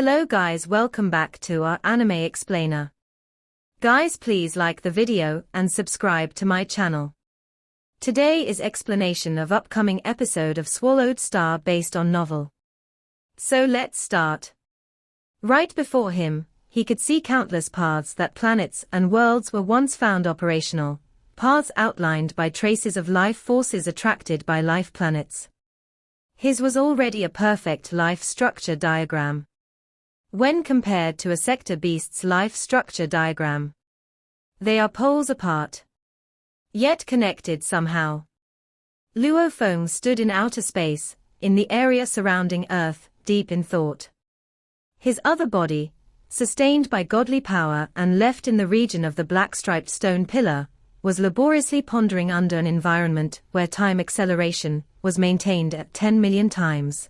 Hello guys, welcome back to our anime explainer. Guys, please like the video and subscribe to my channel. Today is explanation of upcoming episode of Swallowed Star based on novel. So let's start. Right before him, he could see countless paths that planets and worlds were once found operational, paths outlined by traces of life forces attracted by life planets. His was already a perfect life structure diagram when compared to a sector beast's life structure diagram. They are poles apart, yet connected somehow. Luo Feng stood in outer space, in the area surrounding Earth, deep in thought. His other body, sustained by godly power and left in the region of the black-striped stone pillar, was laboriously pondering under an environment where time acceleration was maintained at 10 million times.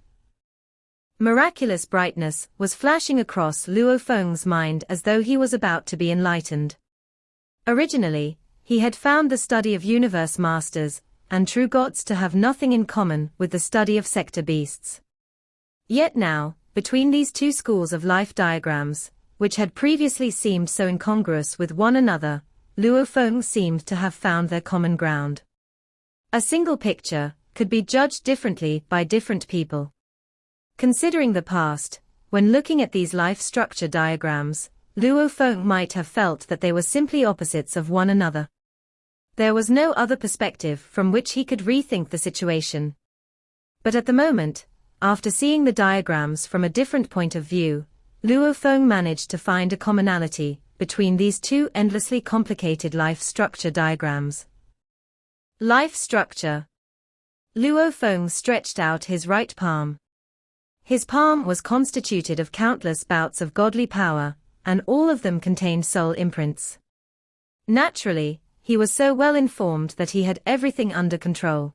Miraculous brightness was flashing across Luo Feng's mind as though he was about to be enlightened. Originally, he had found the study of universe masters and true gods to have nothing in common with the study of sector beasts. Yet now, between these two schools of life diagrams, which had previously seemed so incongruous with one another, Luo Feng seemed to have found their common ground. A single picture could be judged differently by different people. Considering the past, when looking at these life structure diagrams, Luo Feng might have felt that they were simply opposites of one another. There was no other perspective from which he could rethink the situation. But at the moment, after seeing the diagrams from a different point of view, Luo Feng managed to find a commonality between these two endlessly complicated life structure diagrams. Life structure. Luo Feng stretched out his right palm. His palm was constituted of countless bouts of godly power, and all of them contained soul imprints. Naturally, he was so well informed that he had everything under control.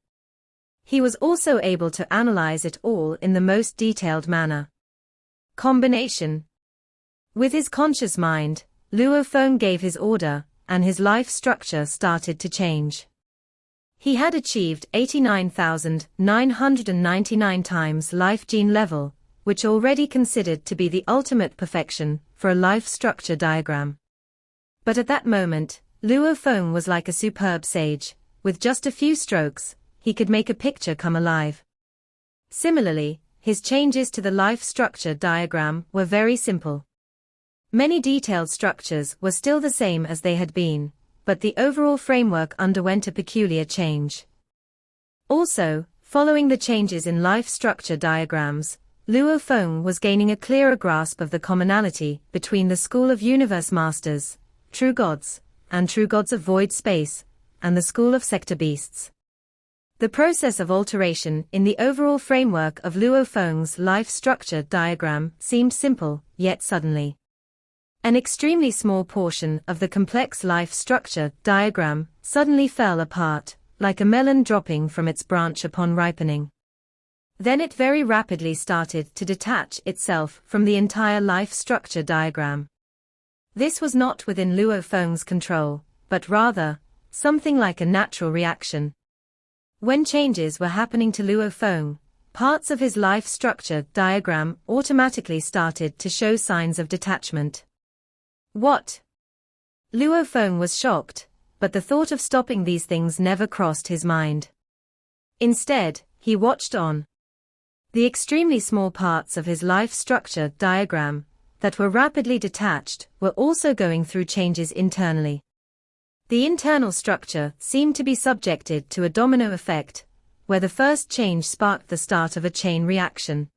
He was also able to analyze it all in the most detailed manner. Combination. With his conscious mind, Luo Feng gave his order, and his life structure started to change. He had achieved 89,999 times life gene level, which already considered to be the ultimate perfection for a life structure diagram. But at that moment, Luo Feng was like a superb sage. With just a few strokes, he could make a picture come alive. Similarly, his changes to the life structure diagram were very simple. Many detailed structures were still the same as they had been, but the overall framework underwent a peculiar change. Also, following the changes in life structure diagrams, Luo Feng was gaining a clearer grasp of the commonality between the School of Universe Masters, True Gods, and True Gods of Void Space, and the School of Sector Beasts. The process of alteration in the overall framework of Luo Feng's life structure diagram seemed simple, yet suddenly an extremely small portion of the complex life structure diagram suddenly fell apart, like a melon dropping from its branch upon ripening. Then it very rapidly started to detach itself from the entire life structure diagram. This was not within Luo Feng's control, but rather something like a natural reaction. When changes were happening to Luo Feng, parts of his life structure diagram automatically started to show signs of detachment. What? Luo Feng was shocked, but the thought of stopping these things never crossed his mind. Instead, he watched on. The extremely small parts of his life structure diagram that were rapidly detached were also going through changes internally. The internal structure seemed to be subjected to a domino effect, where the first change sparked the start of a chain reaction.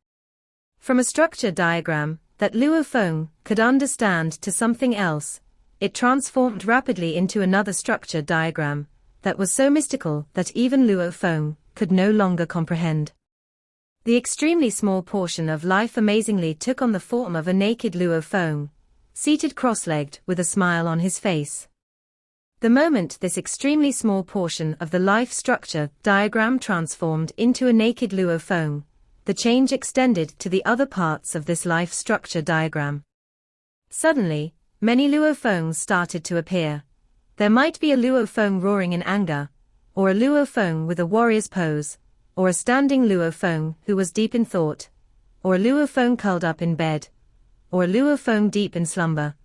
From a structure diagram that Luo Feng could understand to something else, it transformed rapidly into another structure diagram that was so mystical that even Luo Feng could no longer comprehend. The extremely small portion of life amazingly took on the form of a naked Luo Feng, seated cross-legged with a smile on his face. The moment this extremely small portion of the life structure diagram transformed into a naked Luo Feng, the change extended to the other parts of this life structure diagram. Suddenly, many Luo Fengs started to appear. There might be a Luo Feng roaring in anger, or a Luo Feng with a warrior's pose, or a standing Luo Feng who was deep in thought, or a Luo Feng curled up in bed, or a luophone deep in slumber,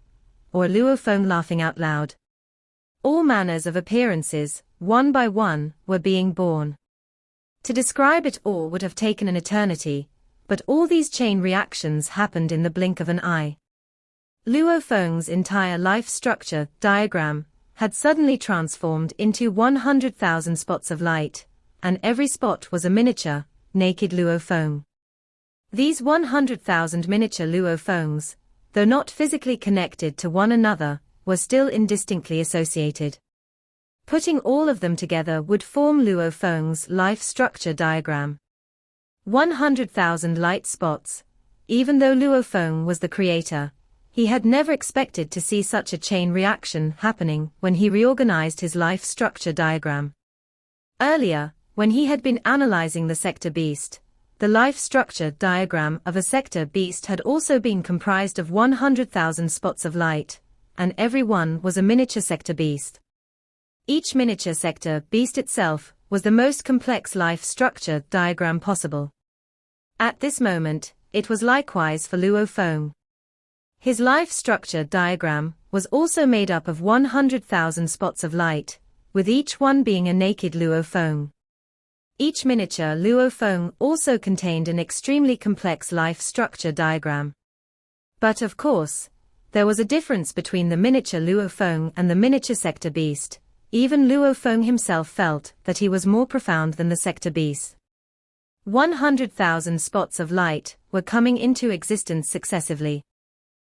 or a luophone laughing out loud. All manners of appearances, one by one, were being born. To describe it all would have taken an eternity, but all these chain reactions happened in the blink of an eye. Luophone's entire life structure diagram had suddenly transformed into 100,000 spots of light, and every spot was a miniature, naked luophone. These 100,000 miniature luophones, though not physically connected to one another, were still indistinctly associated. Putting all of them together would form luophone's life structure diagram. 100,000 light spots. Even though luophone was the creator, he had never expected to see such a chain reaction happening when he reorganized his life structure diagram. Earlier, when he had been analyzing the sector beast, the life structure diagram of a sector beast had also been comprised of 100,000 spots of light, and every one was a miniature sector beast. Each miniature sector beast itself was the most complex life structure diagram possible. At this moment, it was likewise for luophone. His life structure diagram was also made up of 100,000 spots of light, with each one being a naked luophone. Each miniature luophone also contained an extremely complex life structure diagram. But of course, there was a difference between the miniature luophone and the miniature sector beast. Even luophone himself felt that he was more profound than the sector beast. 100,000 spots of light were coming into existence successively.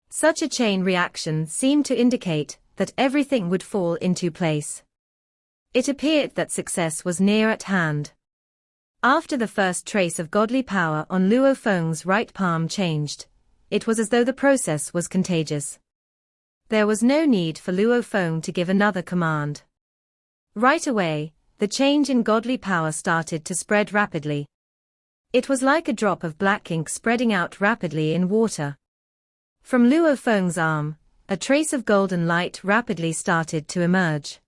Such a chain reaction seemed to indicate that everything would fall into place. It appeared that success was near at hand. After the first trace of godly power on luophone's right palm changed, it was as though the process was contagious. There was no need for luophone to give another command. Right away, the change in godly power started to spread rapidly. It was like a drop of black ink spreading out rapidly in water. From luophone's arm, a trace of golden light rapidly started to emerge.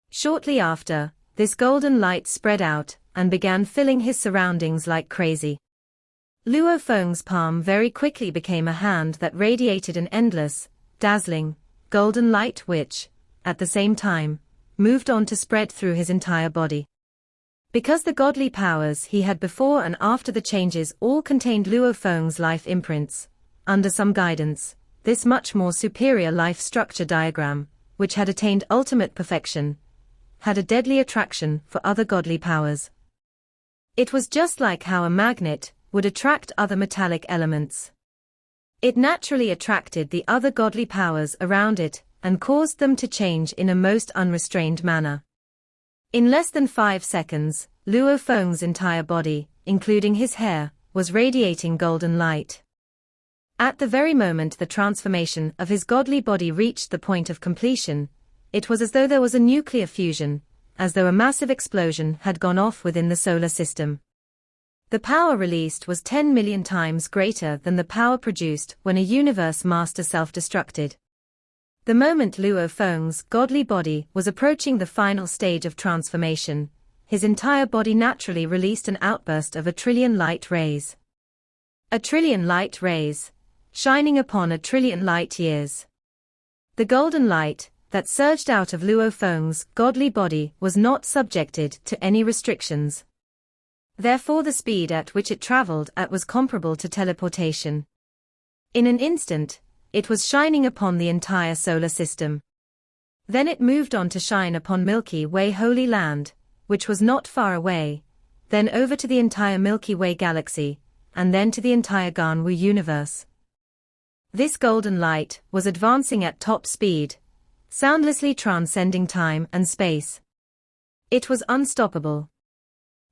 Shortly after, this golden light spread out and began filling his surroundings like crazy. Luophone's palm very quickly became a hand that radiated an endless, dazzling, golden light which, at the same time, moved on to spread through his entire body. Because the godly powers he had before and after the changes all contained luophone's life imprints, under some guidance, this much more superior life structure diagram, which had attained ultimate perfection, had a deadly attraction for other godly powers. It was just like how a magnet would attract other metallic elements. It naturally attracted the other godly powers around it and caused them to change in a most unrestrained manner. In less than 5 seconds, luophone's entire body, including his hair, was radiating golden light. At the very moment the transformation of his godly body reached the point of completion, it was as though there was a nuclear fusion, as though a massive explosion had gone off within the solar system. The power released was 10 million times greater than the power produced when a universe master self-destructed. The moment luophone's godly body was approaching the final stage of transformation, his entire body naturally released an outburst of 1 trillion light rays. 1 trillion light rays, shining upon 1 trillion light years. The golden light that surged out of luophone's godly body was not subjected to any restrictions. Therefore the speed at which it traveled at was comparable to teleportation. In an instant, it was shining upon the entire solar system. Then it moved on to shine upon Milky Way Holy Land, which was not far away, then over to the entire Milky Way galaxy, and then to the entire Ganwu universe. This golden light was advancing at top speed, soundlessly transcending time and space. It was unstoppable.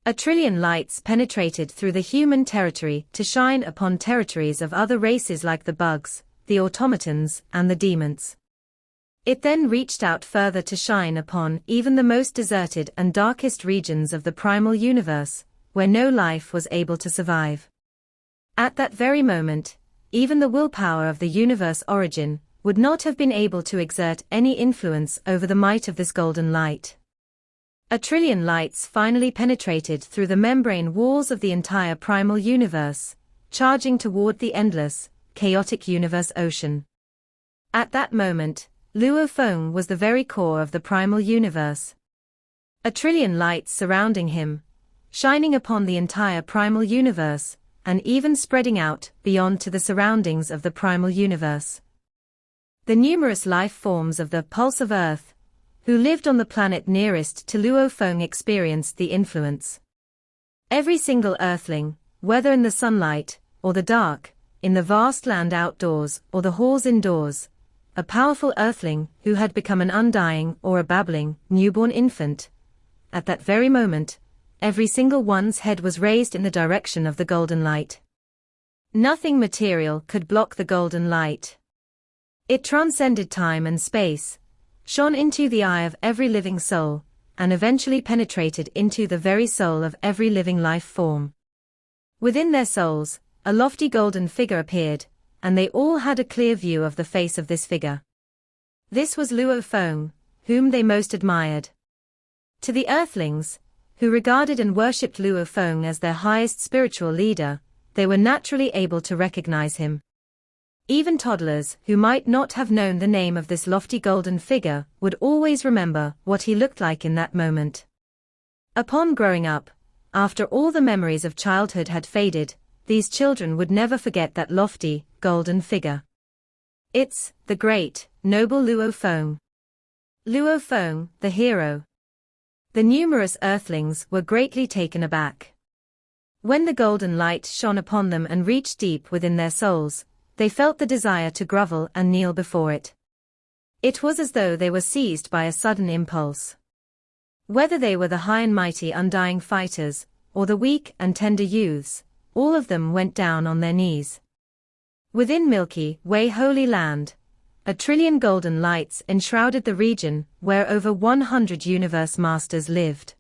1 trillion lights penetrated through the human territory to shine upon territories of other races like the bugs, the automatons, and the demons. It then reached out further to shine upon even the most deserted and darkest regions of the primal universe, where no life was able to survive. At that very moment, even the willpower of the universe origin would not have been able to exert any influence over the might of this golden light. 1 trillion lights finally penetrated through the membrane walls of the entire primal universe, charging toward the endless, chaotic universe ocean. At that moment, Luo Feng was the very core of the primal universe. A trillion lights surrounding him, shining upon the entire primal universe, and even spreading out beyond to the surroundings of the primal universe. The numerous life forms of the pulse of Earth, who lived on the planet nearest to Luo Feng, experienced the influence. Every single Earthling, whether in the sunlight or the dark, in the vast land outdoors or the halls indoors, a powerful Earthling who had become an undying or a babbling, newborn infant. At that very moment, every single one's head was raised in the direction of the golden light. Nothing material could block the golden light. It transcended time and space, shone into the eye of every living soul, and eventually penetrated into the very soul of every living life form. Within their souls, a lofty golden figure appeared, and they all had a clear view of the face of this figure. This was Luo Feng, whom they most admired. To the Earthlings, who regarded and worshipped Luo Feng as their highest spiritual leader, they were naturally able to recognize him. Even toddlers who might not have known the name of this lofty golden figure would always remember what he looked like in that moment. Upon growing up, after all the memories of childhood had faded, these children would never forget that lofty, golden figure. It's the great, noble Luo Feng. Luo Feng, the hero. The numerous Earthlings were greatly taken aback. When the golden light shone upon them and reached deep within their souls, they felt the desire to grovel and kneel before it. It was as though they were seized by a sudden impulse. Whether they were the high and mighty undying fighters, or the weak and tender youths, all of them went down on their knees. Within Milky Way Holy Land, a trillion golden lights enshrouded the region where over 100 universe masters lived.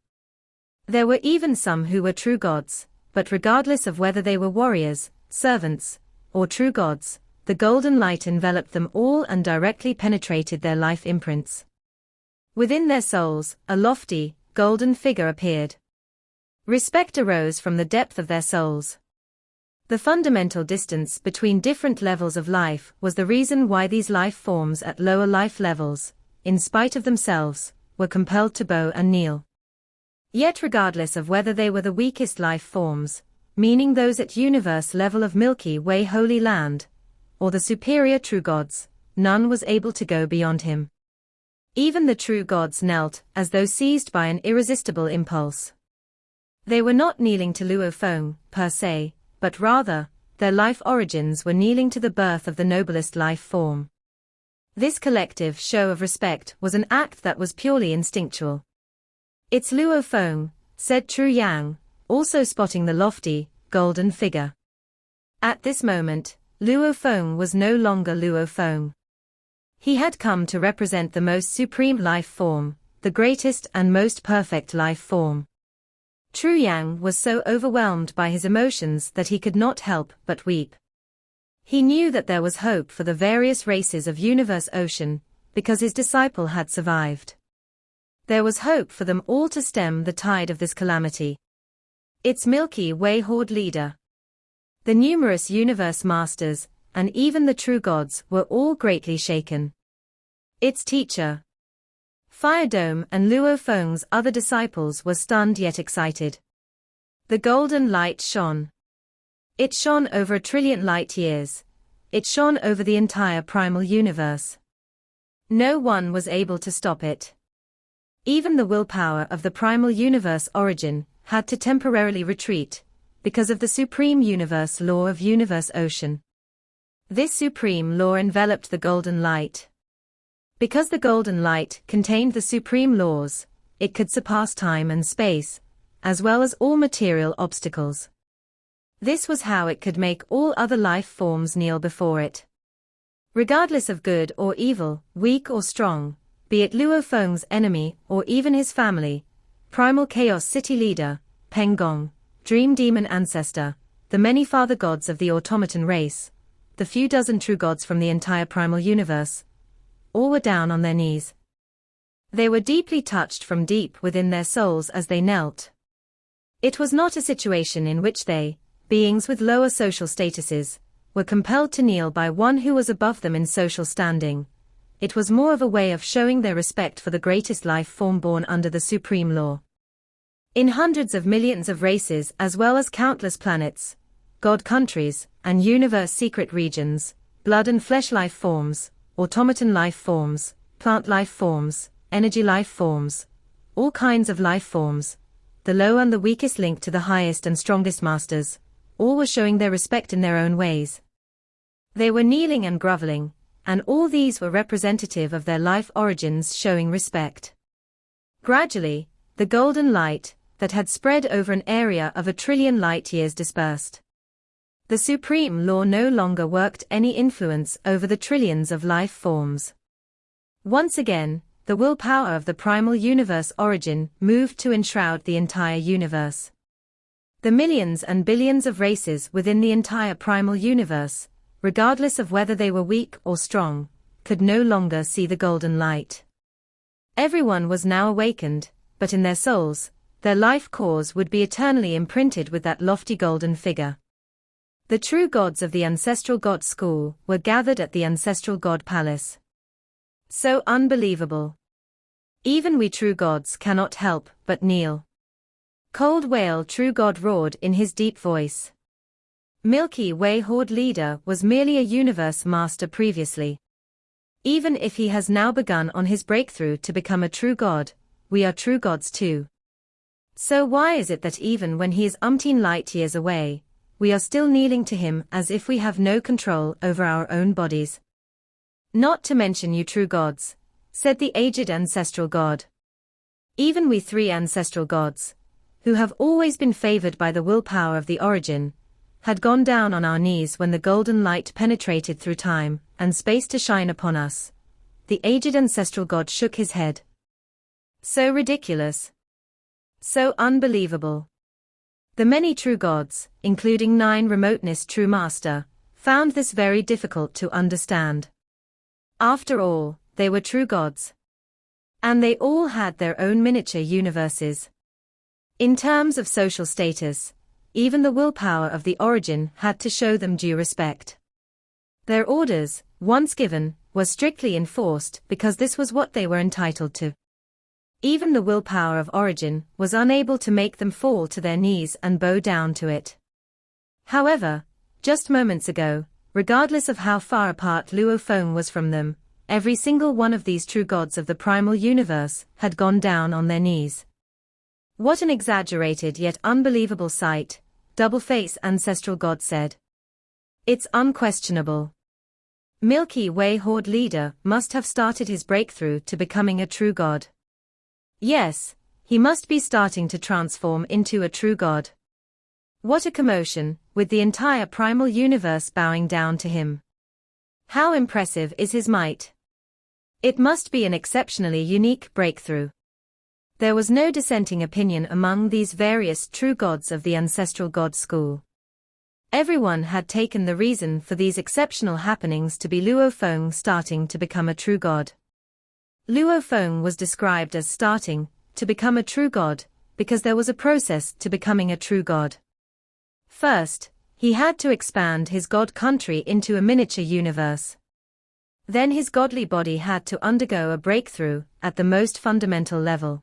There were even some who were true gods, but regardless of whether they were warriors, servants, or true gods, the golden light enveloped them all and directly penetrated their life imprints. Within their souls, a lofty, golden figure appeared. Respect arose from the depth of their souls. The fundamental distance between different levels of life was the reason why these life forms at lower life levels, in spite of themselves, were compelled to bow and kneel. Yet regardless of whether they were the weakest life forms, meaning those at universe level of Milky Way Holy Land, or the superior true gods, none was able to go beyond him. Even the true gods knelt as though seized by an irresistible impulse. They were not kneeling to Luo Feng, per se, but rather, their life origins were kneeling to the birth of the noblest life form. This collective show of respect was an act that was purely instinctual. "It's Luo Feng," said True Yang, also spotting the lofty, golden figure. At this moment, Luo Feng was no longer Luo Feng. He had come to represent the most supreme life form, the greatest and most perfect life form. True Yang was so overwhelmed by his emotions that he could not help but weep. He knew that there was hope for the various races of Universe Ocean, because his disciple had survived. There was hope for them all to stem the tide of this calamity. Its Milky Way Horde leader. The numerous universe masters, and even the true gods were all greatly shaken. Its teacher, Fire Dome, and Luo Feng's other disciples were stunned yet excited. The golden light shone. It shone over 1,000,000,000 light years. It shone over the entire primal universe. No one was able to stop it. Even the willpower of the primal universe origin had to temporarily retreat, because of the supreme universe law of Universe Ocean. This supreme law enveloped the golden light. Because the golden light contained the supreme laws, it could surpass time and space, as well as all material obstacles. This was how it could make all other life forms kneel before it. Regardless of good or evil, weak or strong, be it Luo Feng's enemy or even his family, Primal Chaos City Leader, Peng Gong, Dream Demon Ancestor, the many father gods of the automaton race, the few dozen true gods from the entire primal universe, all were down on their knees. They were deeply touched from deep within their souls as they knelt. It was not a situation in which they, beings with lower social statuses, were compelled to kneel by one who was above them in social standing. It was more of a way of showing their respect for the greatest life form born under the supreme law. In hundreds of millions of races as well as countless planets, god countries, and universe secret regions, blood and flesh life forms, automaton life forms, plant life forms, energy life forms, all kinds of life forms, the low and the weakest link to the highest and strongest masters, all were showing their respect in their own ways. They were kneeling and groveling, and all these were representative of their life origins showing respect. Gradually, the golden light, that had spread over an area of 1 trillion light-years dispersed. The supreme law no longer worked any influence over the trillions of life forms. Once again, the willpower of the primal universe origin moved to enshroud the entire universe. The millions and billions of races within the entire primal universe, regardless of whether they were weak or strong, could no longer see the golden light. Everyone was now awakened, but in their souls, their life cause would be eternally imprinted with that lofty golden figure. The true gods of the ancestral god school were gathered at the ancestral god palace. So unbelievable. Even we true gods cannot help but kneel. Cold Whale True God roared in his deep voice. Milky Way Horde Leader was merely a universe master previously. Even if he has now begun on his breakthrough to become a true god, we are true gods too. So why is it that even when he is umpteen light years away, we are still kneeling to him as if we have no control over our own bodies? Not to mention you true gods, said the aged ancestral god. Even we three ancestral gods, who have always been favored by the willpower of the origin, had gone down on our knees when the golden light penetrated through time and space to shine upon us. The aged ancestral god shook his head. So ridiculous. So unbelievable. The many true gods, including 9 remoteness true master, found this very difficult to understand. After all, they were true gods. And they all had their own miniature universes. In terms of social status, even the willpower of the origin had to show them due respect. Their orders, once given, were strictly enforced because this was what they were entitled to. Even the willpower of origin was unable to make them fall to their knees and bow down to it. However, just moments ago, regardless of how far apart Luo Feng was from them, every single one of these true gods of the primal universe had gone down on their knees. What an exaggerated yet unbelievable sight, Double-Face Ancestral God said. It's unquestionable. Milky Way Horde Leader must have started his breakthrough to becoming a true god. Yes, he must be starting to transform into a true god. What a commotion, with the entire primal universe bowing down to him. How impressive is his might? It must be an exceptionally unique breakthrough. There was no dissenting opinion among these various true gods of the ancestral god school. Everyone had taken the reason for these exceptional happenings to be Luo Feng starting to become a true god. Luo Feng was described as starting to become a true god because there was a process to becoming a true god. First, he had to expand his god country into a miniature universe. Then his godly body had to undergo a breakthrough at the most fundamental level.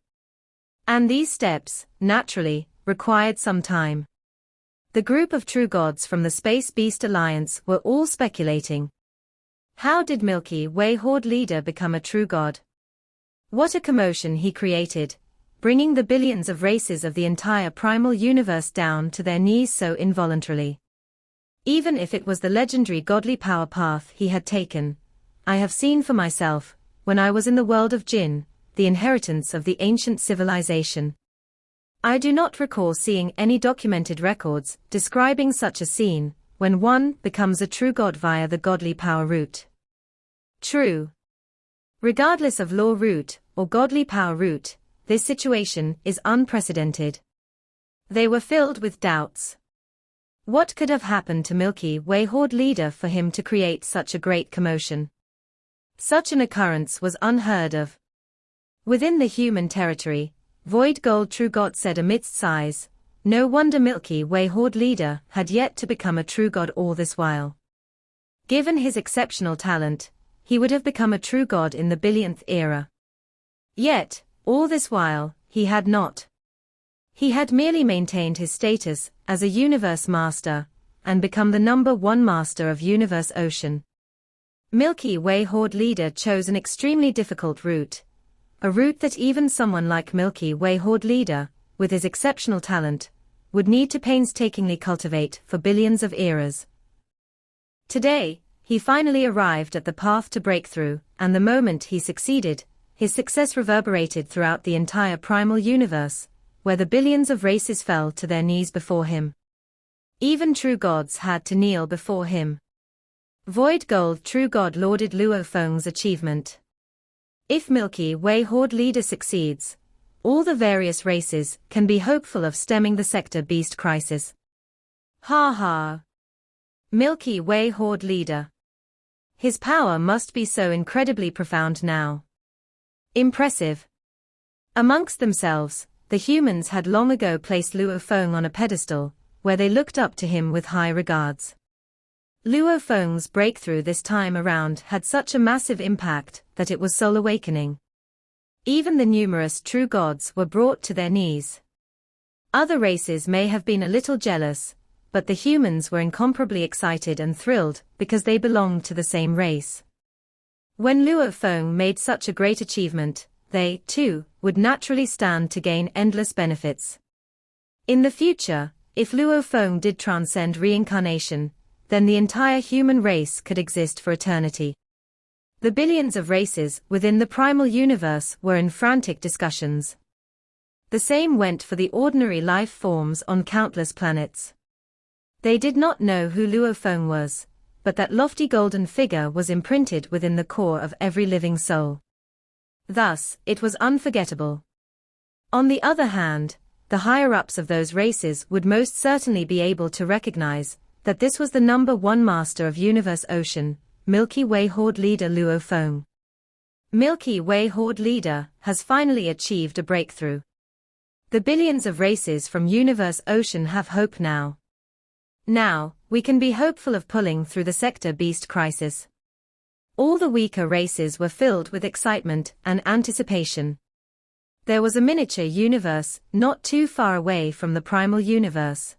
And these steps, naturally, required some time. The group of true gods from the Space Beast Alliance were all speculating. How did Milky Way Horde Leader become a true god? What a commotion he created, bringing the billions of races of the entire primal universe down to their knees so involuntarily. Even if it was the legendary godly power path he had taken, I have seen for myself, when I was in the world of Jinn, the inheritance of the ancient civilization. I do not recall seeing any documented records describing such a scene, when one becomes a true god via the godly power route. True. Regardless of law route or godly power route, this situation is unprecedented. They were filled with doubts. What could have happened to Milky Way Horde Leader for him to create such a great commotion? Such an occurrence was unheard of. Within the human territory, Void Gold True God said amidst sighs, no wonder Milky Way Horde Leader had yet to become a true god all this while. Given his exceptional talent, he would have become a true god in the billionth era. Yet, all this while, he had not. He had merely maintained his status as a universe master, and become the #1 master of universe ocean. Milky Way Horde leader chose an extremely difficult route. A route that even someone like Milky Way Horde leader, with his exceptional talent, would need to painstakingly cultivate for billions of eras. Today, he finally arrived at the path to breakthrough, and the moment he succeeded, his success reverberated throughout the entire primal universe, where the billions of races fell to their knees before him. Even true gods had to kneel before him. Void Gold True God lauded Luo Feng's achievement. If Milky Way Horde leader succeeds, all the various races can be hopeful of stemming the Sector Beast crisis. Ha ha. Milky Way Horde leader. His power must be so incredibly profound now. Impressive. Amongst themselves, the humans had long ago placed Luo Feng on a pedestal, where they looked up to him with high regards. Luo Feng's breakthrough this time around had such a massive impact that it was soul awakening. Even the numerous true gods were brought to their knees. Other races may have been a little jealous, but the humans were incomparably excited and thrilled because they belonged to the same race. When Luo Feng made such a great achievement, they, too, would naturally stand to gain endless benefits. In the future, if Luo Feng did transcend reincarnation, then the entire human race could exist for eternity. The billions of races within the primal universe were in frantic discussions. The same went for the ordinary life forms on countless planets. They did not know who Luo Feng was, but that lofty golden figure was imprinted within the core of every living soul. Thus, it was unforgettable. On the other hand, the higher-ups of those races would most certainly be able to recognize that this was the #1 master of universe ocean, Milky Way Horde leader Luo Feng. Milky Way Horde leader has finally achieved a breakthrough. The billions of races from universe ocean have hope now. Now, we can be hopeful of pulling through the Sector Beast crisis. All the weaker races were filled with excitement and anticipation. There was a miniature universe not too far away from the primal universe.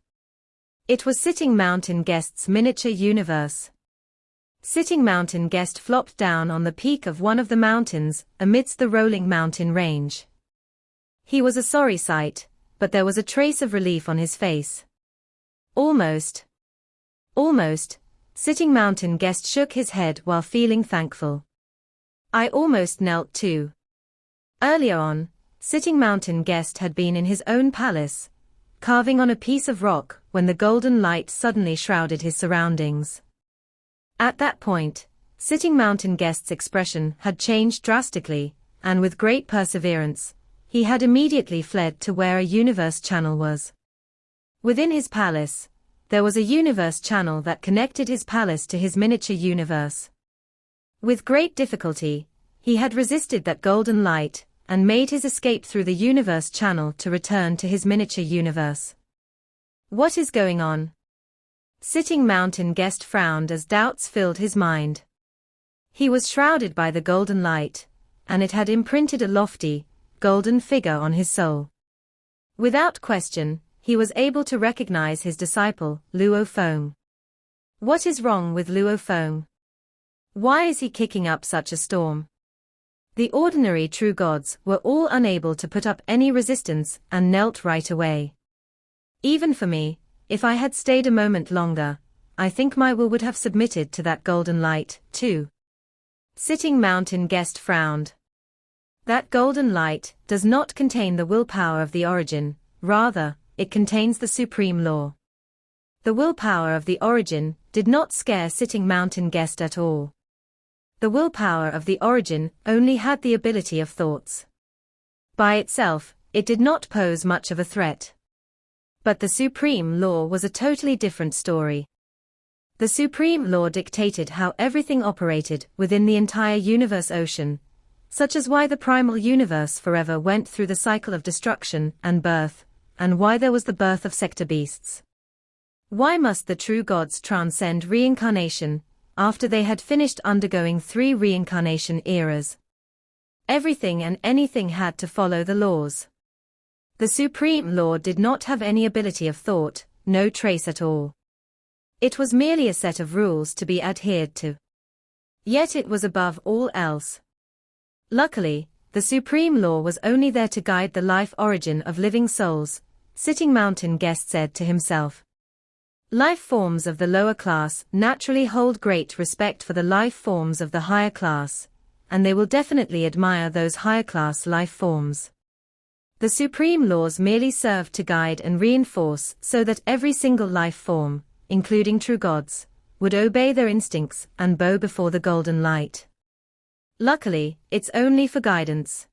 It was Sitting Mountain Guest's miniature universe. Sitting Mountain Guest flopped down on the peak of one of the mountains amidst the rolling mountain range. He was a sorry sight, but there was a trace of relief on his face. Almost, Sitting Mountain Guest shook his head while feeling thankful. I almost knelt too. Earlier on, Sitting Mountain Guest had been in his own palace, carving on a piece of rock when the golden light suddenly shrouded his surroundings. At that point, Sitting Mountain Guest's expression had changed drastically, and with great perseverance, he had immediately fled to where a universe channel was. Within his palace, there was a universe channel that connected his palace to his miniature universe. With great difficulty, he had resisted that golden light, and made his escape through the universe channel to return to his miniature universe. What is going on? Sitting Mountain Guest frowned as doubts filled his mind. He was shrouded by the golden light, and it had imprinted a lofty, golden figure on his soul. Without question, he was able to recognize his disciple, Luo Feng. What is wrong with Luo Feng? Why is he kicking up such a storm? The ordinary true gods were all unable to put up any resistance and knelt right away. Even for me, if I had stayed a moment longer, I think my will would have submitted to that golden light, too. Sitting Mountain Guest frowned. That golden light does not contain the willpower of the origin, rather, it contains the supreme law. The willpower of the origin did not scare Sitting Mountain Guest at all. The willpower of the origin only had the ability of thoughts. By itself, it did not pose much of a threat. But the supreme law was a totally different story. The supreme law dictated how everything operated within the entire universe ocean, such as why the primal universe forever went through the cycle of destruction and birth, and why there was the birth of sector beasts. Why must the true gods transcend reincarnation, after they had finished undergoing 3 reincarnation eras. Everything and anything had to follow the laws. The Supreme Law did not have any ability of thought, no trace at all. It was merely a set of rules to be adhered to. Yet it was above all else. Luckily, the Supreme Law was only there to guide the life origin of living souls, Sitting Mountain Guest said to himself. Life forms of the lower class naturally hold great respect for the life forms of the higher class, and they will definitely admire those higher class life forms. The supreme laws merely serve to guide and reinforce so that every single life form, including true gods, would obey their instincts and bow before the golden light. Luckily, it's only for guidance.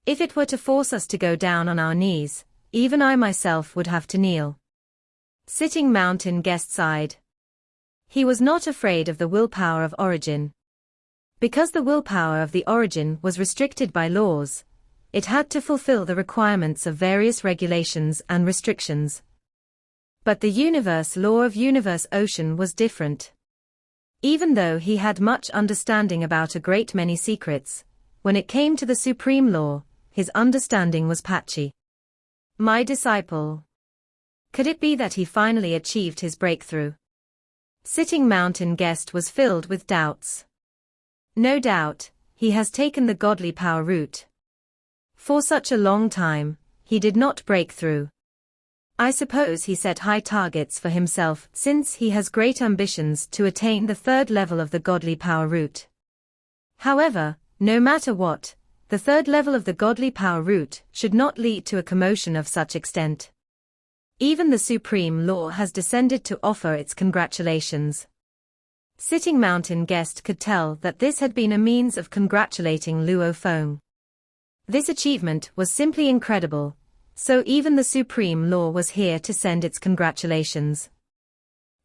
If it were to force us to go down on our knees, even I myself would have to kneel. Sitting Mountain Guest sighed. He was not afraid of the willpower of origin. Because the willpower of the origin was restricted by laws, it had to fulfill the requirements of various regulations and restrictions. But the universe law of universe ocean was different. Even though he had much understanding about a great many secrets, when it came to the supreme law, his understanding was patchy. My disciple. Could it be that he finally achieved his breakthrough? Sitting Mountain Guest was filled with doubts. No doubt, he has taken the godly power route. For such a long time, he did not break through. I suppose he set high targets for himself since he has great ambitions to attain the 3rd level of the godly power route. However, no matter what, the 3rd level of the godly power route should not lead to a commotion of such extent. Even the Supreme Law has descended to offer its congratulations. Sitting Mountain Guest could tell that this had been a means of congratulating Luo Feng. This achievement was simply incredible, so even the Supreme Law was here to send its congratulations.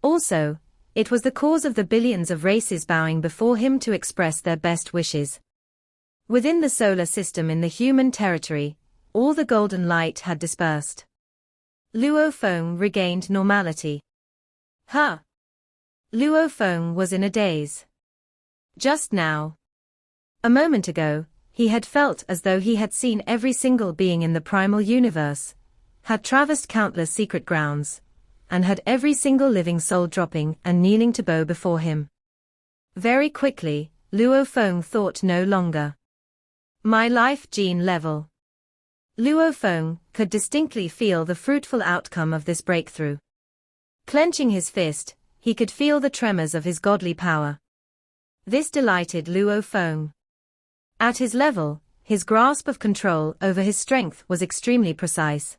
Also, it was the cause of the billions of races bowing before him to express their best wishes. Within the solar system in the human territory, all the golden light had dispersed. Luo Feng regained normality. Huh! Luo Feng was in a daze. Just now. A moment ago, he had felt as though he had seen every single being in the primal universe, had traversed countless secret grounds, and had every single living soul dropping and kneeling to bow before him. Very quickly, Luo Feng thought no longer. My life gene level. Luo Feng could distinctly feel the fruitful outcome of this breakthrough. Clenching his fist, he could feel the tremors of his godly power. This delighted Luo Feng. At his level, his grasp of control over his strength was extremely precise.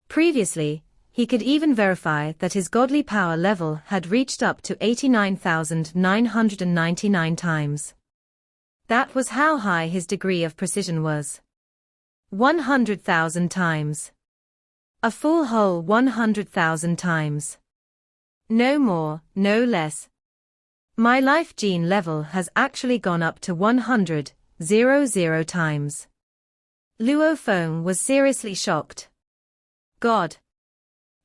Previously, he could even verify that his godly power level had reached up to 89,999 times. That was how high his degree of precision was. 100,000 times. A full whole 100,000 times. No more, no less. My life gene level has actually gone up to 100,000 times. Luo Feng was seriously shocked. God!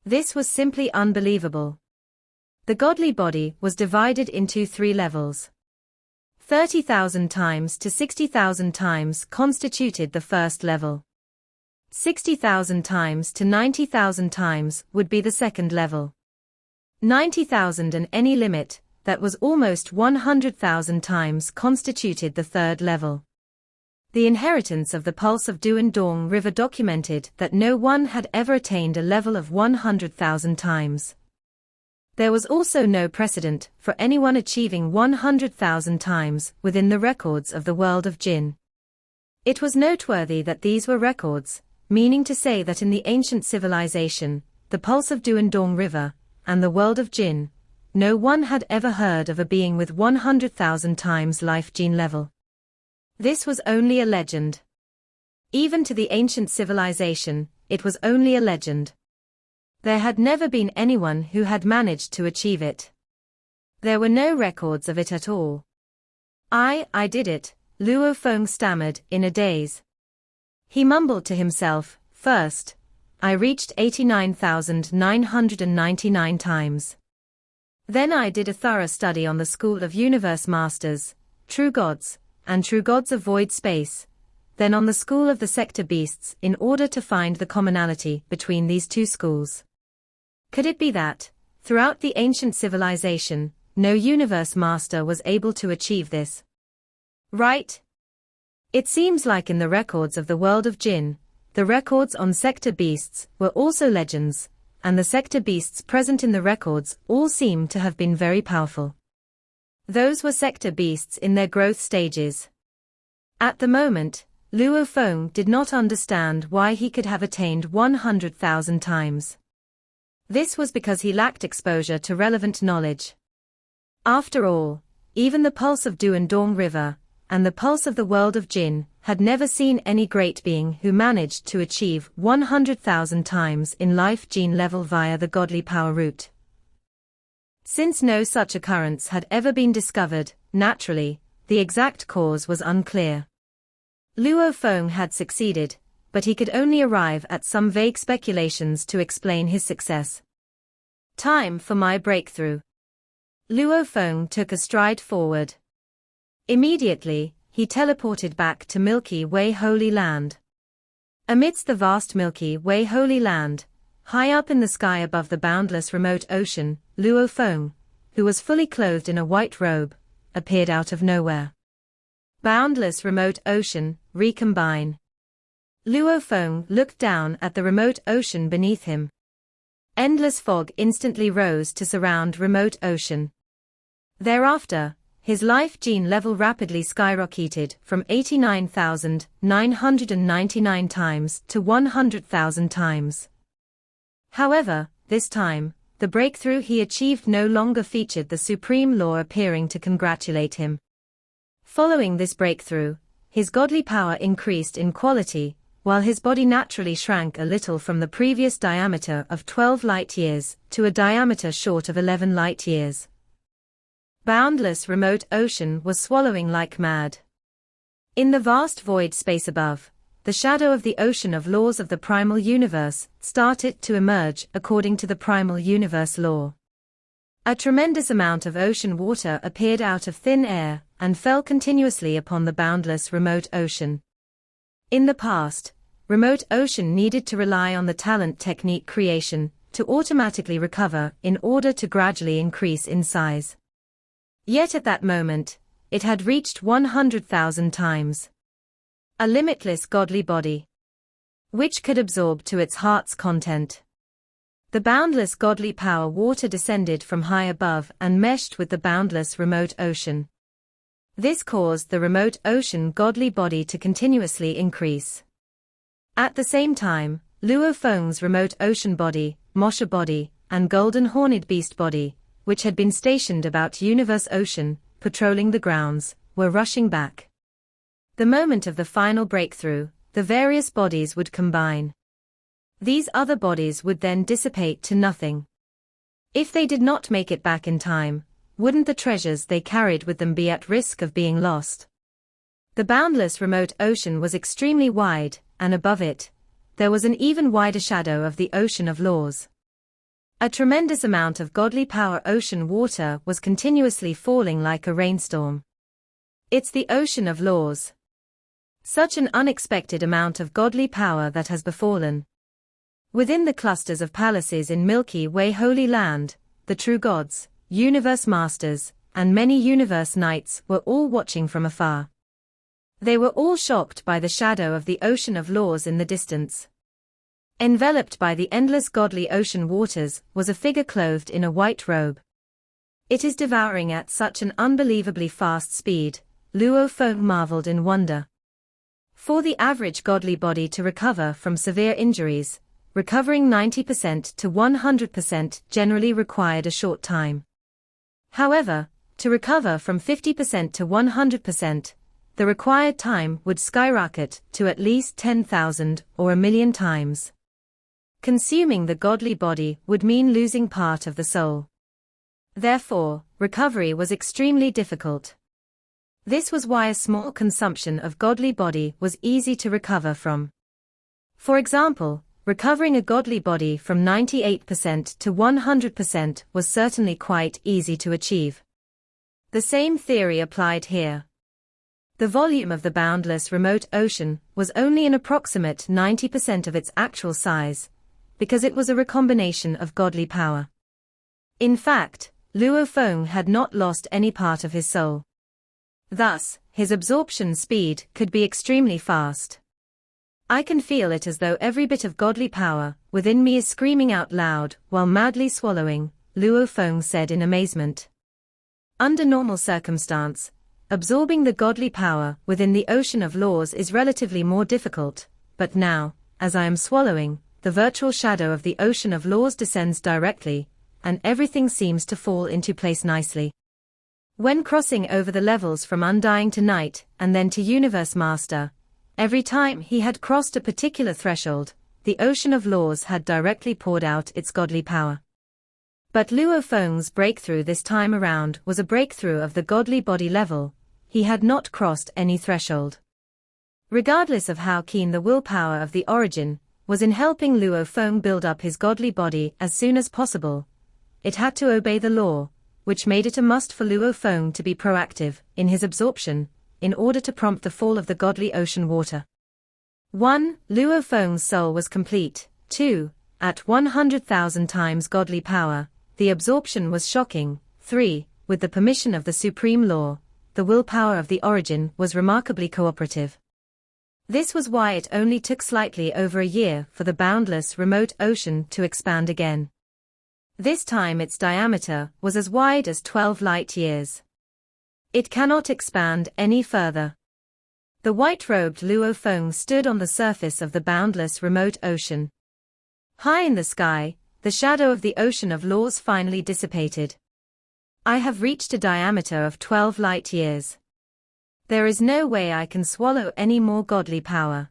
This was simply unbelievable. The godly body was divided into 3 levels. 30,000 times to 60,000 times constituted the first level. 60,000 times to 90,000 times would be the second level. 90,000 and any limit, that was almost 100,000 times constituted the 3rd level. The inheritance of the pulse of Duandong River documented that no one had ever attained a level of 100,000 times. There was also no precedent for anyone achieving 100,000 times within the records of the world of Jinn. It was noteworthy that these were records, meaning to say that in the ancient civilization, the pulse of Duandong River, and the world of Jinn, no one had ever heard of a being with 100,000 times life gene level. This was only a legend. Even to the ancient civilization, it was only a legend. There had never been anyone who had managed to achieve it. There were no records of it at all. I did it, Luo Feng stammered in a daze. He mumbled to himself, first, I reached 89,999 times. Then I did a thorough study on the school of universe masters, true gods, and true gods of void space, then on the school of the sector beasts in order to find the commonality between these two schools. Could it be that, throughout the ancient civilization, no universe master was able to achieve this? Right? It seems like in the records of the world of Jinn, the records on sector beasts were also legends, and the sector beasts present in the records all seem to have been very powerful. Those were sector beasts in their growth stages. At the moment, Luo Feng did not understand why he could have attained 100,000 times. This was because he lacked exposure to relevant knowledge. After all, even the pulse of Du and Dong River, and the pulse of the world of Jinn, had never seen any great being who managed to achieve 100,000 times in life gene level via the godly power route. Since no such occurrence had ever been discovered, naturally, the exact cause was unclear. Luo Feng had succeeded, but he could only arrive at some vague speculations to explain his success. Time for my breakthrough. Luo Feng took a stride forward. Immediately, he teleported back to Milky Way Holy Land. Amidst the vast Milky Way Holy Land, high up in the sky above the boundless remote ocean, Luo Feng, who was fully clothed in a white robe, appeared out of nowhere. Boundless remote ocean, recombine. Luo Feng looked down at the remote ocean beneath him. Endless fog instantly rose to surround remote ocean. Thereafter, his life gene level rapidly skyrocketed from 89,999 times to 100,000 times. However, this time, the breakthrough he achieved no longer featured the supreme law appearing to congratulate him. Following this breakthrough, his godly power increased in quality, while his body naturally shrank a little from the previous diameter of 12 light-years to a diameter short of 11 light-years. Boundless remote ocean was swallowing like mad. In the vast void space above, the shadow of the ocean of laws of the primal universe started to emerge according to the primal universe law. A tremendous amount of ocean water appeared out of thin air and fell continuously upon the boundless remote ocean. In the past, remote ocean needed to rely on the talent technique creation to automatically recover in order to gradually increase in size. Yet at that moment, it had reached 100,000 times. A limitless godly body, which could absorb to its heart's content. The boundless godly power water descended from high above and meshed with the boundless remote ocean. This caused the remote ocean godly body to continuously increase. At the same time, Luo Feng's remote ocean body, Mosha body, and golden horned beast body, which had been stationed about universe ocean, patrolling the grounds, were rushing back. The moment of the final breakthrough, the various bodies would combine. These other bodies would then dissipate to nothing. If they did not make it back in time, wouldn't the treasures they carried with them be at risk of being lost? The boundless remote ocean was extremely wide, and above it, there was an even wider shadow of the ocean of laws. A tremendous amount of godly power ocean water was continuously falling like a rainstorm. It's the ocean of laws. Such an unexpected amount of godly power that has befallen. Within the clusters of palaces in Milky Way Holy Land, the true gods, universe masters, and many universe knights were all watching from afar. They were all shocked by the shadow of the ocean of laws in the distance. Enveloped by the endless godly ocean waters was a figure clothed in a white robe. It is devouring at such an unbelievably fast speed, Luo Feng marveled in wonder. For the average godly body to recover from severe injuries, recovering 90% to 100% generally required a short time. However, to recover from 50% to 100%, the required time would skyrocket to at least 10,000 or a million times. Consuming the godly body would mean losing part of the soul. Therefore, recovery was extremely difficult. This was why a small consumption of godly body was easy to recover from. For example, recovering a godly body from 98% to 100% was certainly quite easy to achieve. The same theory applied here. The volume of the boundless remote ocean was only an approximate 90% of its actual size, because it was a recombination of godly power. In fact, Luo Feng had not lost any part of his soul. Thus, his absorption speed could be extremely fast. I can feel it as though every bit of godly power within me is screaming out loud while madly swallowing, Luo Feng said in amazement. Under normal circumstance, absorbing the godly power within the ocean of laws is relatively more difficult, but now, as I am swallowing, the virtual shadow of the ocean of laws descends directly, and everything seems to fall into place nicely. When crossing over the levels from Undying to Night and then to Universe Master, every time he had crossed a particular threshold, the ocean of laws had directly poured out its godly power. But Luo Feng's breakthrough this time around was a breakthrough of the godly body level. He had not crossed any threshold. Regardless of how keen the willpower of the origin was in helping Luo Feng build up his godly body as soon as possible, it had to obey the law, which made it a must for Luo Feng to be proactive in his absorption, in order to prompt the fall of the godly ocean water. 1. Luo Feng's soul was complete. 2. At 100,000 times godly power, the absorption was shocking. 3. With the permission of the supreme law, the willpower of the origin was remarkably cooperative. This was why it only took slightly over a year for the boundless remote ocean to expand again. This time its diameter was as wide as 12 light-years. It cannot expand any further. The white-robed Luo Feng stood on the surface of the boundless remote ocean. High in the sky, the shadow of the ocean of laws finally dissipated. I have reached a diameter of 12 light-years. There is no way I can swallow any more godly power.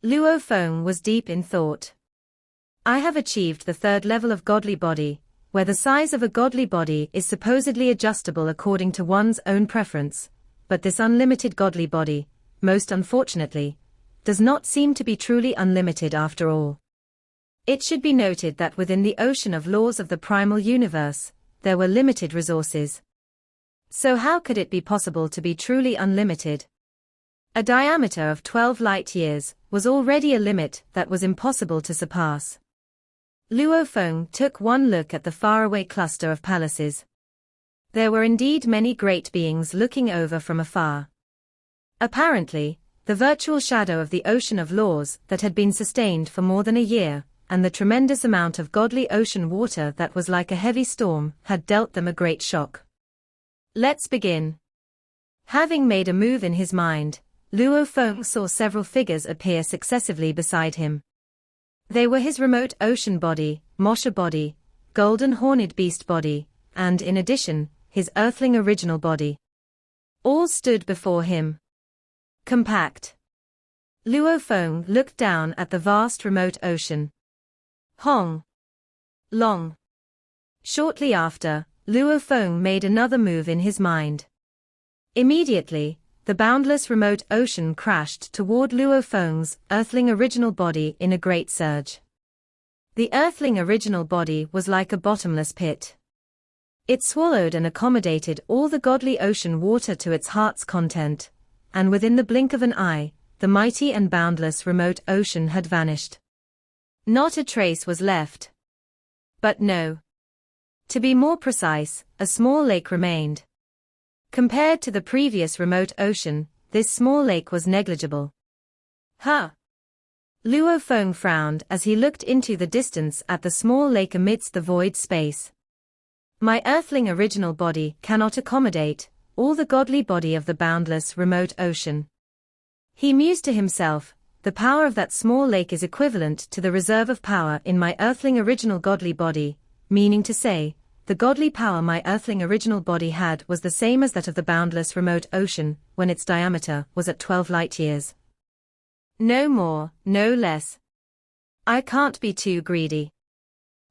Luo Feng was deep in thought. I have achieved the third level of godly body, where the size of a godly body is supposedly adjustable according to one's own preference, but this unlimited godly body, most unfortunately, does not seem to be truly unlimited after all. It should be noted that within the ocean of laws of the primal universe, there were limited resources. So how could it be possible to be truly unlimited? A diameter of 12 light-years was already a limit that was impossible to surpass. Luo Feng took one look at the faraway cluster of palaces. There were indeed many great beings looking over from afar. Apparently, the virtual shadow of the ocean of laws that had been sustained for more than a year, and the tremendous amount of godly ocean water that was like a heavy storm, had dealt them a great shock. Let's begin. Having made a move in his mind, Luo Feng saw several figures appear successively beside him. They were his remote ocean body, Mosha body, golden horned beast body, and in addition, his earthling original body. All stood before him. Compact. Luo Feng looked down at the vast remote ocean. Hong. Long. Shortly after, Luo Feng made another move in his mind. Immediately, the boundless remote ocean crashed toward Luo Feng's earthling original body in a great surge. The earthling original body was like a bottomless pit. It swallowed and accommodated all the godly ocean water to its heart's content, and within the blink of an eye, the mighty and boundless remote ocean had vanished. Not a trace was left. But no. To be more precise, a small lake remained. Compared to the previous remote ocean, this small lake was negligible. Huh? Luo Feng frowned as he looked into the distance at the small lake amidst the void space. My earthling original body cannot accommodate all the godly body of the boundless remote ocean. He mused to himself, the power of that small lake is equivalent to the reserve of power in my earthling original godly body, meaning to say, the godly power my earthling original body had was the same as that of the boundless remote ocean, when its diameter was at 12 light-years. No more, no less. I can't be too greedy.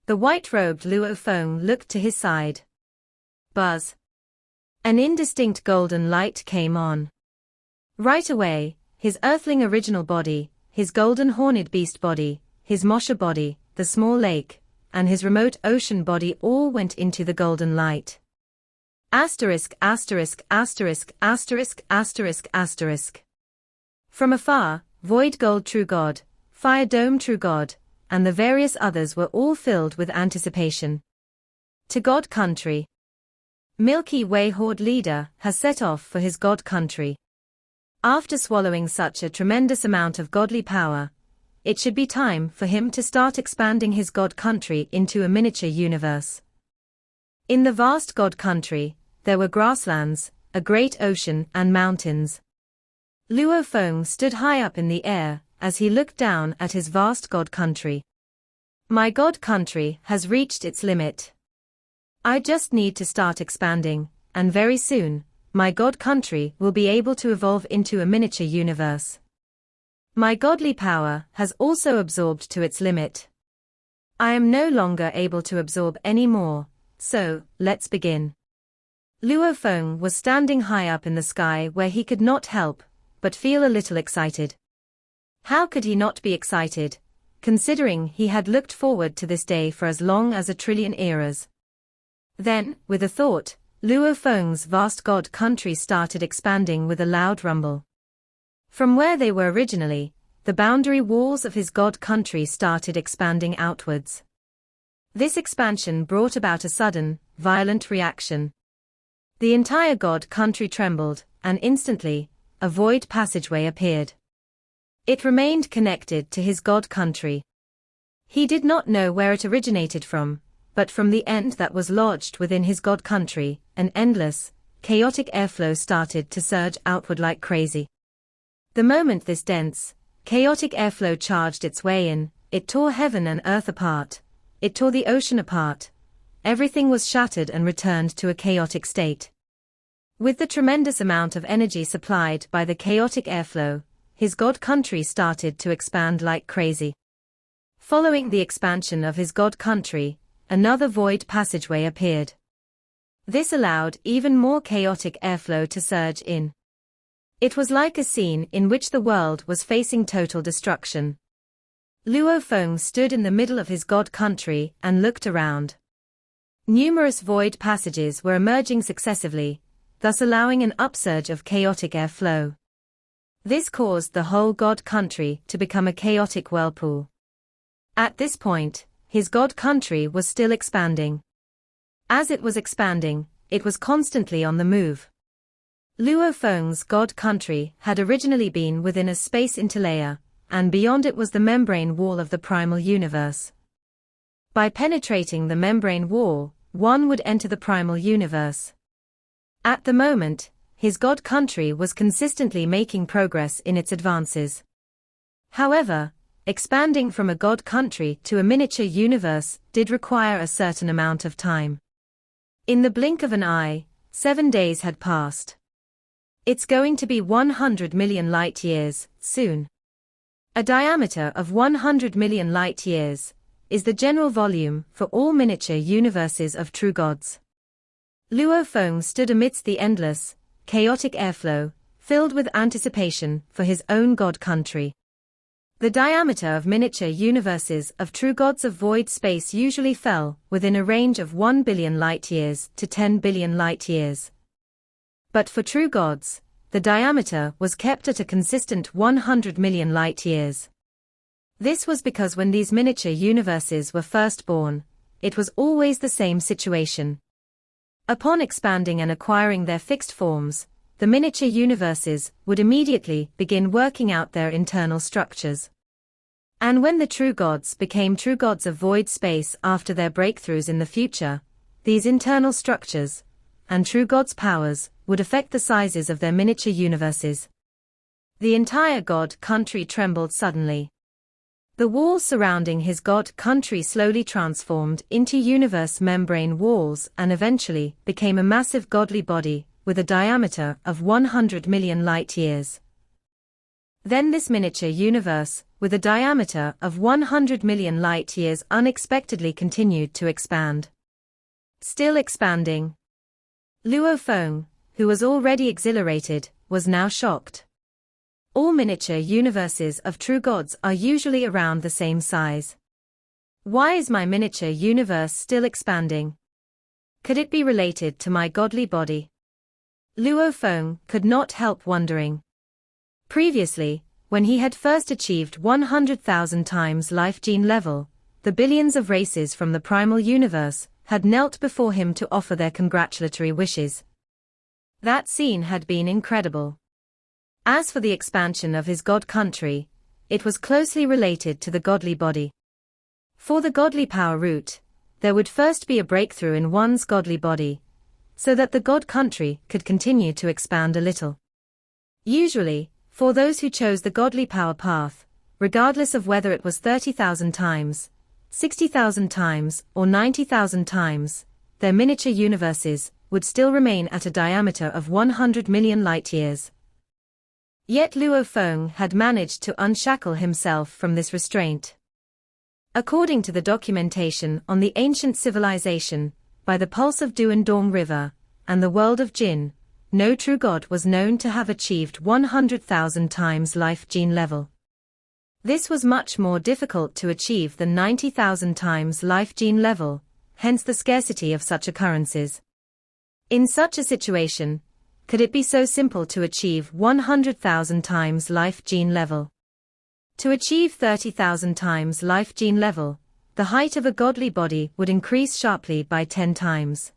The white-robed Luo Feng looked to his side. Buzz. An indistinct golden light came on. Right away, his earthling original body, his golden horned beast body, his Mosha body, the small lake, and his remote ocean body all went into the golden light. Asterisk, asterisk, asterisk, asterisk, asterisk, asterisk. From afar, Void Gold True God, Fire Dome True God, and the various others were all filled with anticipation. To God Country. Milky Way Horde leader has set off for his God Country. After swallowing such a tremendous amount of godly power, it should be time for him to start expanding his God Country into a miniature universe. In the vast God Country, there were grasslands, a great ocean and mountains. Luo Feng stood high up in the air as he looked down at his vast God Country. My God Country has reached its limit. I just need to start expanding, and very soon, my God Country will be able to evolve into a miniature universe. My godly power has also absorbed to its limit. I am no longer able to absorb any more, so, let's begin. Luo Feng was standing high up in the sky where he could not help but feel a little excited. How could he not be excited, considering he had looked forward to this day for as long as 1,000,000,000,000 eras? Then, with a thought, Luo Feng's vast God Country started expanding with a loud rumble. From where they were originally, the boundary walls of his God Country started expanding outwards. This expansion brought about a sudden, violent reaction. The entire God Country trembled, and instantly, a void passageway appeared. It remained connected to his God Country. He did not know where it originated from, but from the end that was lodged within his God Country, an endless, chaotic airflow started to surge outward like crazy. The moment this dense, chaotic airflow charged its way in, it tore heaven and earth apart, it tore the ocean apart. Everything was shattered and returned to a chaotic state. With the tremendous amount of energy supplied by the chaotic airflow, his God Country started to expand like crazy. Following the expansion of his God Country, another void passageway appeared. This allowed even more chaotic airflow to surge in. It was like a scene in which the world was facing total destruction. Luo Feng stood in the middle of his God Country and looked around. Numerous void passages were emerging successively, thus allowing an upsurge of chaotic airflow. This caused the whole God Country to become a chaotic whirlpool. At this point, his God Country was still expanding. As it was expanding, it was constantly on the move. Luo Feng's God Country had originally been within a space interlayer, and beyond it was the membrane wall of the primal universe. By penetrating the membrane wall, one would enter the primal universe. At the moment, his God Country was consistently making progress in its advances. However, expanding from a God Country to a miniature universe did require a certain amount of time. In the blink of an eye, 7 days had passed. It's going to be 100 million light years, soon. A diameter of 100 million light years is the general volume for all miniature universes of true gods. Luo Feng stood amidst the endless, chaotic airflow, filled with anticipation for his own God Country. The diameter of miniature universes of true gods of void space usually fell within a range of 1 billion light years to 10 billion light years. But for true gods, the diameter was kept at a consistent 100 million light years. This was because when these miniature universes were first born, it was always the same situation. Upon expanding and acquiring their fixed forms, the miniature universes would immediately begin working out their internal structures. And when the true gods became true gods of void space after their breakthroughs in the future, these internal structures, and true gods' powers, would affect the sizes of their miniature universes. The entire God Country trembled suddenly. The walls surrounding his God Country slowly transformed into universe membrane walls and eventually became a massive godly body with a diameter of 100 million light years. Then this miniature universe, with a diameter of 100 million light years, unexpectedly continued to expand. Still expanding. Luo Feng, who was already exhilarated, was now shocked. All miniature universes of true gods are usually around the same size. Why is my miniature universe still expanding? Could it be related to my godly body? Luo Feng could not help wondering. Previously, when he had first achieved 100,000 times life gene level, the billions of races from the primal universe had knelt before him to offer their congratulatory wishes. That scene had been incredible. As for the expansion of his god country, it was closely related to the godly body. For the godly power route, there would first be a breakthrough in one's godly body, so that the god country could continue to expand a little. Usually, for those who chose the godly power path, regardless of whether it was 30,000 times, 60,000 times, or 90,000 times, their miniature universes would still remain at a diameter of 100 million light-years. Yet Luo Feng had managed to unshackle himself from this restraint. According to the documentation on the ancient civilization, by the pulse of Duandong River, and the world of Jin, no true god was known to have achieved 100,000 times life gene level. This was much more difficult to achieve than 90,000 times life gene level, hence the scarcity of such occurrences. In such a situation, could it be so simple to achieve 100,000 times life gene level? To achieve 30,000 times life gene level, the height of a godly body would increase sharply by 10 times.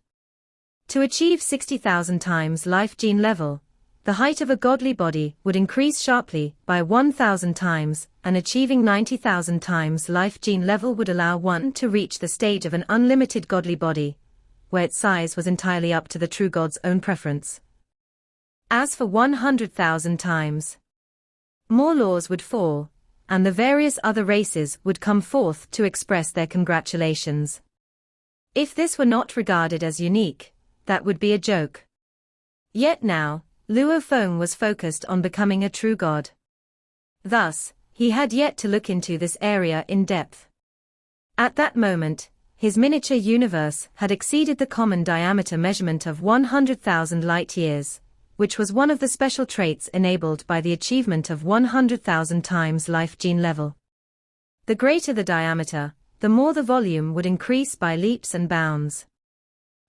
To achieve 60,000 times life gene level, the height of a godly body would increase sharply by 1,000 times, and achieving 90,000 times life gene level would allow one to reach the stage of an unlimited godly body, where its size was entirely up to the true god's own preference. As for 100,000 times, more laws would fall, and the various other races would come forth to express their congratulations. If this were not regarded as unique, that would be a joke. Yet now, Luo Feng was focused on becoming a true god. Thus, he had yet to look into this area in depth. At that moment, his miniature universe had exceeded the common diameter measurement of 100,000 light-years, which was one of the special traits enabled by the achievement of 100,000 times life gene level. The greater the diameter, the more the volume would increase by leaps and bounds.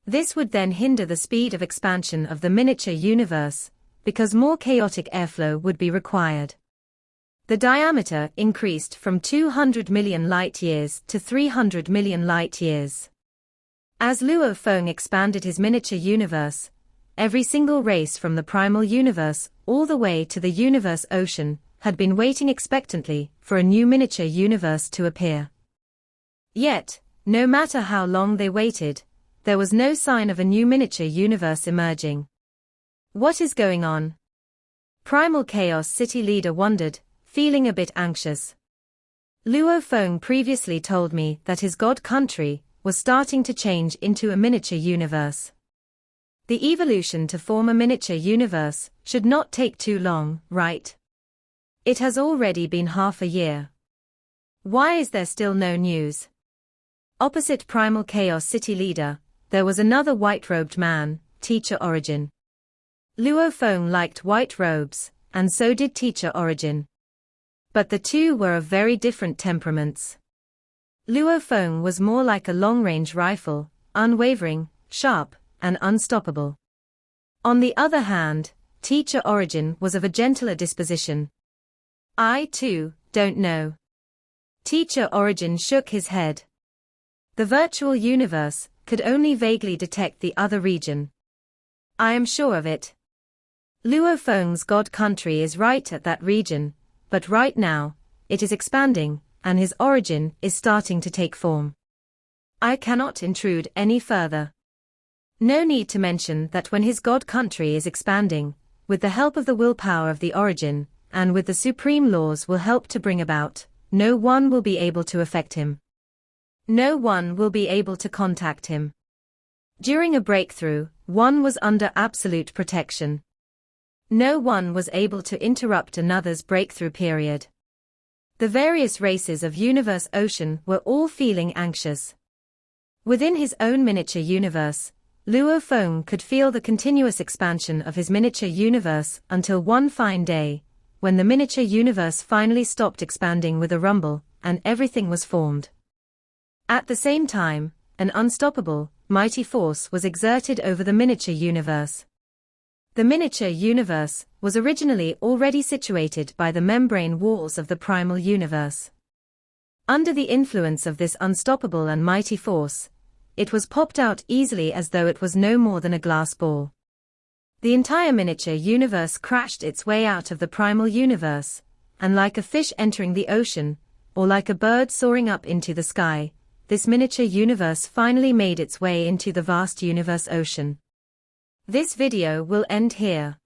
This would then hinder the speed of expansion of the miniature universe, because more chaotic airflow would be required. The diameter increased from 200 million light-years to 300 million light-years. As Luo Feng expanded his miniature universe, every single race from the primal universe all the way to the universe ocean had been waiting expectantly for a new miniature universe to appear. Yet, no matter how long they waited, there was no sign of a new miniature universe emerging. What is going on? Primal Chaos City leader wondered, feeling a bit anxious. Luo Feng previously told me that his god country was starting to change into a miniature universe. The evolution to form a miniature universe should not take too long, right? It has already been half a year. Why is there still no news? Opposite Primal Chaos City leader, there was another white-robed man, Teacher Origin. Luo Feng liked white robes, and so did Teacher Origin. But the two were of very different temperaments. Luo Feng was more like a long-range rifle, unwavering, sharp, and unstoppable. On the other hand, Teacher Origin was of a gentler disposition. I, too, don't know. Teacher Origin shook his head. The virtual universe could only vaguely detect the other region. I am sure of it. Luo Feng's god country is right at that region, but right now, it is expanding, and his origin is starting to take form. I cannot intrude any further. No need to mention that when his god country is expanding, with the help of the willpower of the origin, and with the supreme laws will help to bring about, no one will be able to affect him. No one will be able to contact him. During a breakthrough, one was under absolute protection. No one was able to interrupt another's breakthrough period. The various races of Universe Ocean were all feeling anxious. Within his own miniature universe, Luo Feng could feel the continuous expansion of his miniature universe until one fine day, when the miniature universe finally stopped expanding with a rumble, and everything was formed. At the same time, an unstoppable, mighty force was exerted over the miniature universe. The miniature universe was originally already situated by the membrane walls of the primal universe. Under the influence of this unstoppable and mighty force, it was popped out easily as though it was no more than a glass ball. The entire miniature universe crashed its way out of the primal universe, and like a fish entering the ocean, or like a bird soaring up into the sky, this miniature universe finally made its way into the vast universe ocean. This video will end here.